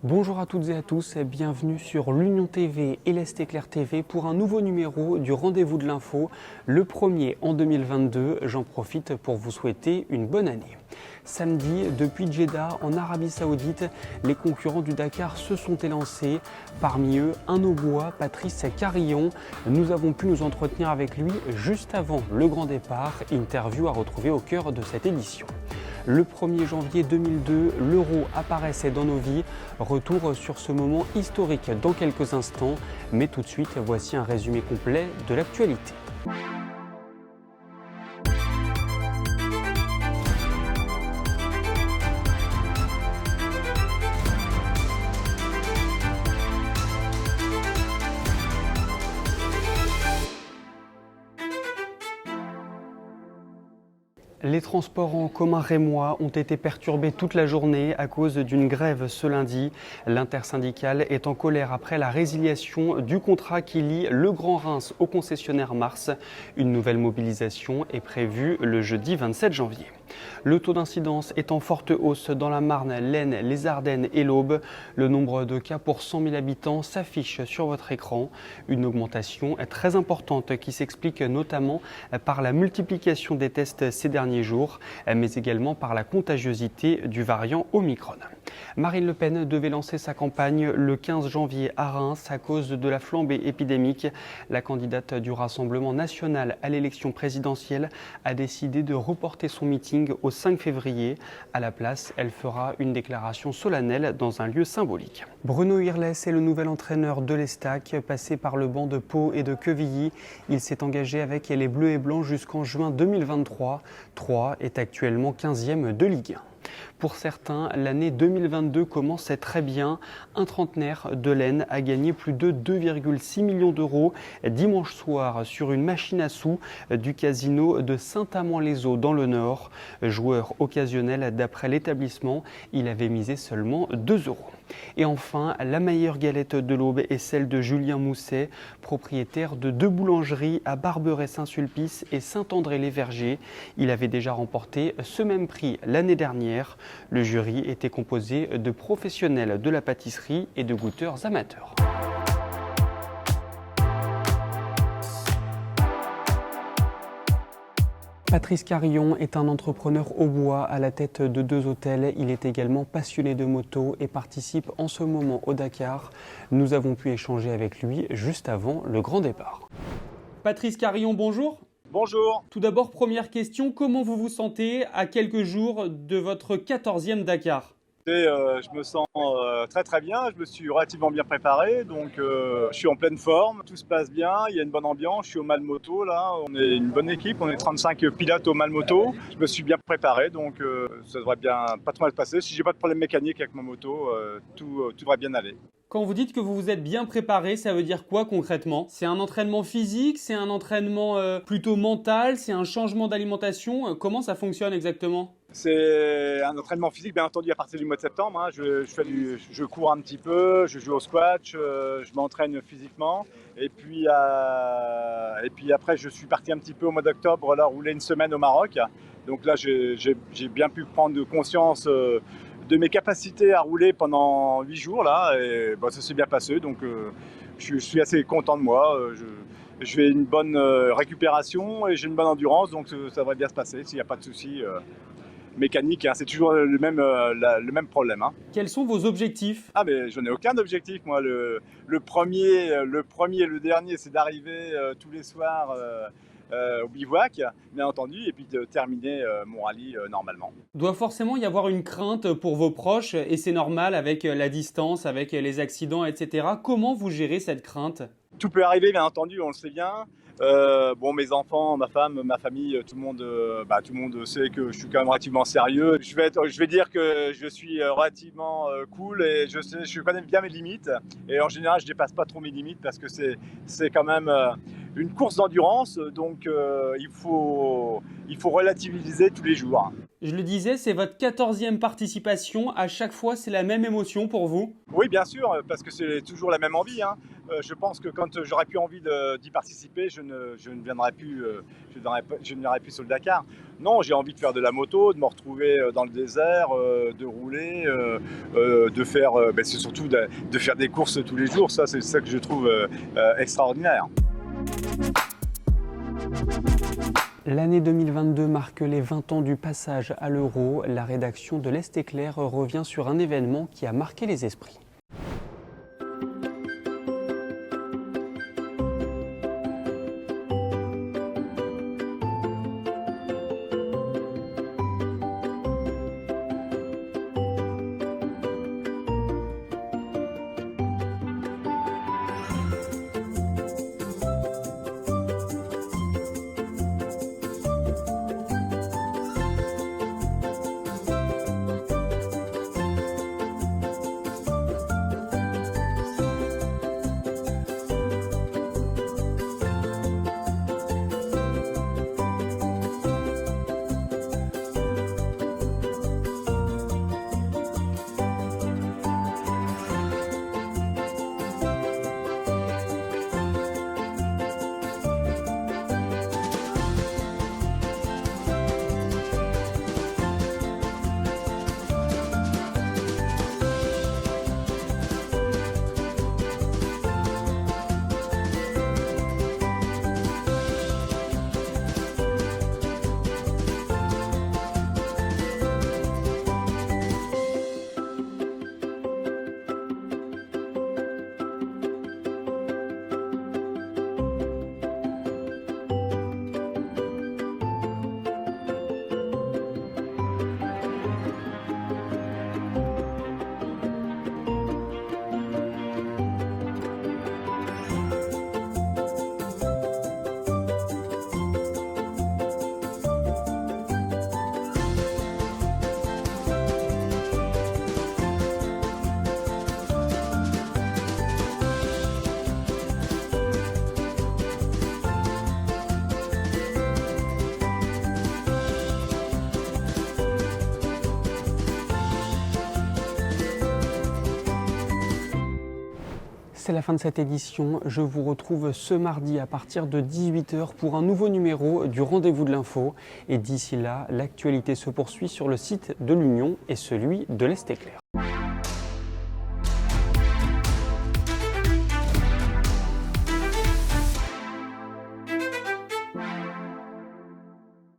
Bonjour à toutes et à tous, bienvenue sur l'Union TV et l'Est Éclair TV pour un nouveau numéro du Rendez-vous de l'Info, le premier en 2022. J'en profite pour vous souhaiter une bonne année. Samedi, depuis Jeddah, en Arabie Saoudite, les concurrents du Dakar se sont élancés. Parmi eux, un Aubois, Patrice Carillon. Nous avons pu nous entretenir avec lui juste avant le grand départ. Interview à retrouver au cœur de cette édition. Le 1er janvier 2002, l'Euro apparaissait dans nos vies. Retour sur ce moment historique dans quelques instants. Mais tout de suite, voici un résumé complet de l'actualité. Les transports en commun rémois ont été perturbés toute la journée à cause d'une grève ce lundi. L'intersyndicale est en colère après la résiliation du contrat qui lie le Grand Reims au concessionnaire Mars. Une nouvelle mobilisation est prévue le jeudi 27 janvier. Le taux d'incidence est en forte hausse dans la Marne, l'Aisne, les Ardennes et l'Aube. Le nombre de cas pour 100 000 habitants s'affiche sur votre écran. Une augmentation très importante qui s'explique notamment par la multiplication des tests ces derniers jours, mais également par la contagiosité du variant Omicron. Marine Le Pen devait lancer sa campagne le 15 janvier à Reims à cause de la flambée épidémique. La candidate du Rassemblement national à l'élection présidentielle a décidé de reporter son meeting au 5 février. À la place, elle fera une déclaration solennelle dans un lieu symbolique. Bruno Irles est le nouvel entraîneur de l'Estac, passé par le banc de Pau et de Quevilly. Il s'est engagé avec les Bleus et Blancs jusqu'en juin 2023. Troyes est actuellement 15e de Ligue 1. Pour certains, l'année 2022 commence très bien. Un trentenaire de l'Aisne a gagné plus de 2,6 millions d'euros dimanche soir sur une machine à sous du casino de Saint-Amand-les-Eaux dans le Nord. Joueur occasionnel d'après l'établissement, il avait misé seulement 2 euros. Et enfin, la meilleure galette de l'Aube est celle de Julien Mousset, propriétaire de 2 boulangeries à Barberet-Saint-Sulpice et Saint-André-les-Vergers. Il avait déjà remporté ce même prix l'année dernière. Le jury était composé de professionnels de la pâtisserie et de goûteurs amateurs. Patrice Carillon est un entrepreneur aubois à la tête de 2 hôtels. Il est également passionné de moto et participe en ce moment au Dakar. Nous avons pu échanger avec lui juste avant le grand départ. Patrice Carillon, bonjour. Bonjour. Tout d'abord, première question, comment vous vous sentez à quelques jours de votre 14e Dakar ? Je me sens très très bien, je me suis relativement bien préparé, donc je suis en pleine forme, tout se passe bien, il y a une bonne ambiance, je suis au Malmoto là, on est une bonne équipe, on est 35 pilotes au Malmoto, je me suis bien préparé, donc ça devrait bien pas trop mal se passer. Si j'ai pas de problème mécanique avec ma moto, tout devrait bien aller. Quand vous dites que vous vous êtes bien préparé, ça veut dire quoi concrètement ? C'est un entraînement physique, c'est un entraînement plutôt mental, c'est un changement d'alimentation, comment ça fonctionne exactement ? C'est un entraînement physique, bien entendu, à partir du mois de septembre. Hein. Je cours un petit peu, je joue au squash, je m'entraîne physiquement. Et puis après, je suis parti un petit peu au mois d'octobre, là, rouler une semaine au Maroc. Donc là, j'ai bien pu prendre conscience de mes capacités à rouler pendant 8 jours. Là, et ça s'est bien passé, donc je suis assez content de moi. Je fais une bonne récupération et j'ai une bonne endurance, donc ça devrait bien se passer s'il n'y a pas de soucis. Mécanique, hein, c'est toujours le même problème. Hein. Quels sont vos objectifs ? Ah mais j'en ai aucun objectif, moi. Le premier et le dernier, c'est d'arriver tous les soirs au bivouac, bien entendu, et puis de terminer mon rallye normalement. Il doit forcément y avoir une crainte pour vos proches, et c'est normal avec la distance, avec les accidents, etc. Comment vous gérez cette crainte ? Tout peut arriver, bien entendu, on le sait bien. Mes enfants, ma femme, ma famille, tout le monde sait que je suis quand même relativement sérieux. Je vais dire que je suis relativement cool et je connais bien mes limites. Et en général, je dépasse pas trop mes limites parce que c'est quand même une course d'endurance, donc il faut relativiser tous les jours. Je le disais, c'est votre 14e participation. À chaque fois, c'est la même émotion pour vous? Oui, bien sûr, parce que c'est toujours la même envie, hein. Je pense que quand j'aurais plus envie d'y participer, je ne viendrais plus, je ne viendrais plus sur le Dakar. Non, j'ai envie de faire de la moto, de me retrouver dans le désert, de rouler, de faire, c'est surtout de faire des courses tous les jours. Ça, c'est ça que je trouve extraordinaire. L'année 2022 marque les 20 ans du passage à l'euro. La rédaction de l'Est Éclair revient sur un événement qui a marqué les esprits. C'est la fin de cette édition. Je vous retrouve ce mardi à partir de 18 h pour un nouveau numéro du Rendez-vous de l'Info. Et d'ici là, l'actualité se poursuit sur le site de l'Union et celui de l'Est Éclair.